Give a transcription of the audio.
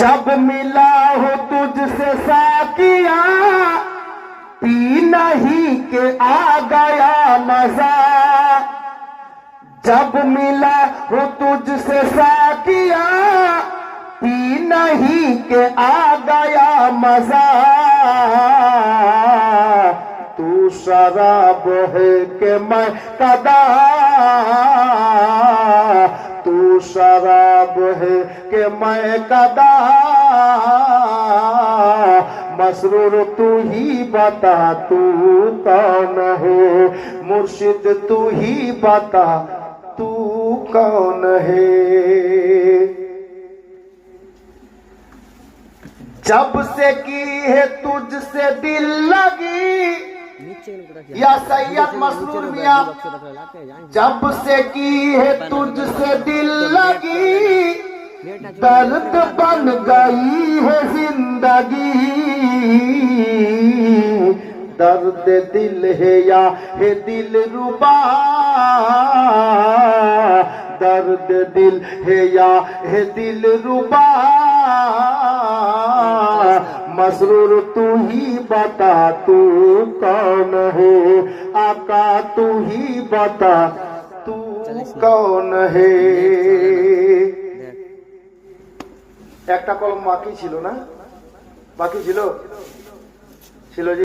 जब मिला हो तुझसे साकिया पी नहीं के आ गया मजा। जब मिला हो तुझसे साकिया पी नहीं के आ गया मजा। तू शराब है कि मैं कदा, तू शराब है कि मैं कदा। मसरूर तू ही बता तू कौन है, मुर्शिद तू ही बता तू कौन है। जब से की है तुझसे दिल लगी या सैयद मसरूर मियां, जब से की है तुझसे दिल लगी दर्द बन गई है जिंदगी। दर्द दिल है या है दिल रुबा, दर्द दिल है या है दिल रुबा। मसरूर तू ही बता तू कौन है, आका तू ही बता तू कौन है। একটা কলম বাকি ছিল না? বাকি ছিল? ছিল।